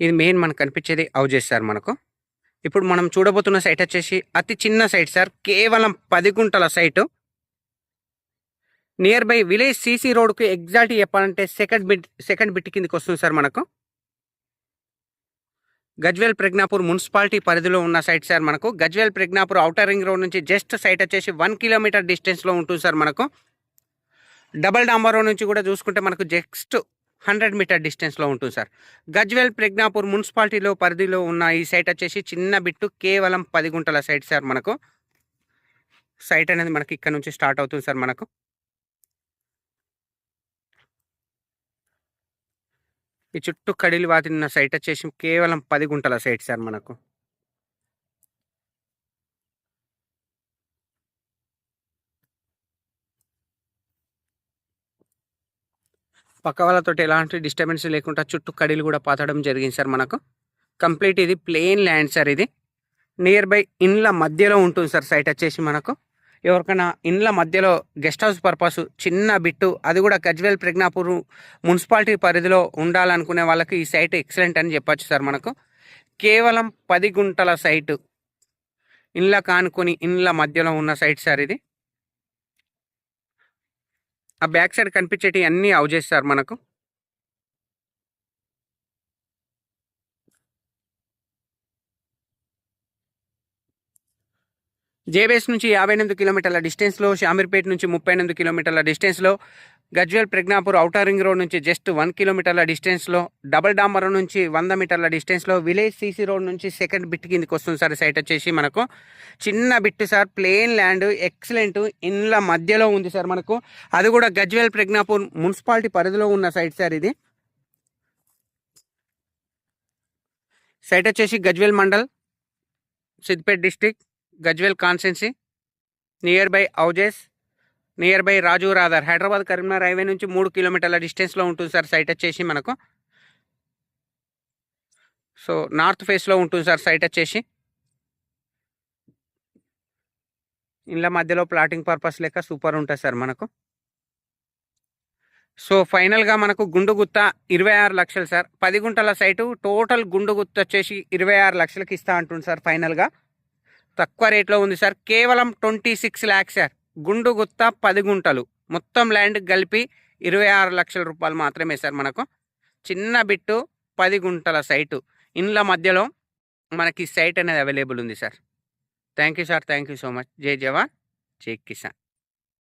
ఇది మెయిన్ మనకు కనిపించేది హౌజెస్ సార్ మనకు. ఇప్పుడు మనం చూడబోతున్న సైట్ వచ్చేసి అతి చిన్న సైట్ సార్. కేవలం 10 గుంటల site. Nearby village CC రోడ్‌కి ఎగ్జాక్ట్‌గా చెప్పాలంటే సెకండ్ బిట్ కిందకి వస్తుంది సార్ మనకు. గజ్వేల్ ప్రజ్ఞాపూర్ మున్సిపాలిటీ పరిధిలో ఉన్న సైట్ సార్ మనకు. Gajwel Pragnapur outer ring road నుంచి జస్ట్ సైట్ వచ్చేసి 1 కిలోమీటర్ డిస్టెన్స్‌లో ఉంటుంది సార్ మనకు. డబుల్ డాంబర్ రోడ్ నుంచి కూడా చూసుకుంటే మనకు జస్ట్ 100 మీటర్ డిస్టెన్స్‌లో ఉంటుంది సార్. గజ్వేల్ ప్రజ్ఞాపూర్ మున్సిపాలిటీలో పరిధిలో ఉన్న ఈ సైట్ వచ్చేసి చిన్న బిట్టు, కేవలం 10 గుంటల సైట్ సార్ మనకు. సైట్ అనేది మనకి ఇక్కడ నుంచి స్టార్ట్ అవుతుంది సార్ మనకు. ఈ చుట్టూ కడిలు వాతిన సైట్ వచ్చేసి కేవలం 10 గుంటల సైట్ సార్ మనకు. పక్క వాళ్ళతోటి ఎలాంటి డిస్టర్బెన్స్ లేకుండా చుట్టూ కడిలు కూడా పాతడం జరిగింది సార్ మనకు. కంప్లీట్ ఇది ప్లెయిన్ ల్యాండ్ సార్ ఇది. నియర్ బై ఇండ్ల మధ్యలో ఉంటుంది సార్ సైట్ వచ్చేసి మనకు. ఎవరికైనా ఇండ్ల మధ్యలో గెస్ట్ హౌస్ పర్పస్ చిన్న బిట్టు, అది కూడా గజ్వేల్ ప్రజ్ఞాపూర్ మున్సిపాలిటీ పరిధిలో ఉండాలనుకునే వాళ్ళకి ఈ సైట్ ఎక్సలెంట్ అని చెప్పొచ్చు సార్ మనకు. కేవలం 10 గుంటల సైటు, ఇండ్ల కానుకొని ఇండ్ల మధ్యలో ఉన్న సైట్ సార్ ఇది. ఆ బ్యాక్ సైడ్ కనిపించేటి అన్ని హౌజెస్ సార్ మనకు. జేబేస్ నుంచి 58 కిలోమీటర్ల డిస్టెన్స్లో, షామీర్పేట నుంచి 38 కిలోమీటర్ల డిస్టెన్స్లో, Gajwel Pragnapur outer ring road నుంచి జస్ట్ 1 కిలోమీటర్ల డిస్టెన్స్లో, డబల్ డాంబర్ నుంచి 100 మీటర్ల డిస్టెన్స్లో, విలేజ్ సీసీ రోడ్ నుంచి సెకండ్ బిట్ కిందకి వస్తుంది సార్ సైట్ వచ్చేసి మనకు. చిన్న bit sir, plain land, excellent, ఇండ్ల మధ్యలో ఉంది సార్ మనకు. అది కూడా గజ్వేల్ ప్రజ్ఞాపూర్ మున్సిపాలిటీ పరిధిలో ఉన్న సైట్ సార్ ఇది. సైట్ వచ్చేసి Gajwel mandal, Siddipet district, Gajwel constituency. Near by houses, near by Raju rather, Hyderabad Karimnagar highway నుంచి 3 కిలోమీటర్ల డిస్టెన్స్లో ఉంటుంది సార్ సైట్ వచ్చేసి మనకు. సో నార్త్ ఫేస్లో ఉంటుంది సార్ సైట్ వచ్చేసి. ఇండ్ల మధ్యలో ప్లాటింగ్ పర్పస్ లెక్క సూపర్ ఉంటుంది సార్ మనకు. సో ఫైనల్గా మనకు గుండుగుత్త 26 లక్షలు సార్. 10 గుంటల సైటు, టోటల్ గుండుగుత్త వచ్చేసి 26 లక్షలకి ఇస్తా అంటుంది సార్ ఫైనల్గా. తక్కువ రేట్లో ఉంది సార్. కేవలం 26 ల్యాక్స్ సార్. గుండుగుత్త 10 గుంటలు, మొత్తం ల్యాండ్ కలిపి 26 లక్షల రూపాయలు మాత్రమే సార్ మనకు. చిన్న బిట్టు, 10 గుంటల సైటు, ఇండ్ల మధ్యలో మనకి సైట్ అనేది అవైలబుల్ ఉంది sir. Thank you sir, thank you so much. జై జవాన్, జై కిసాన్.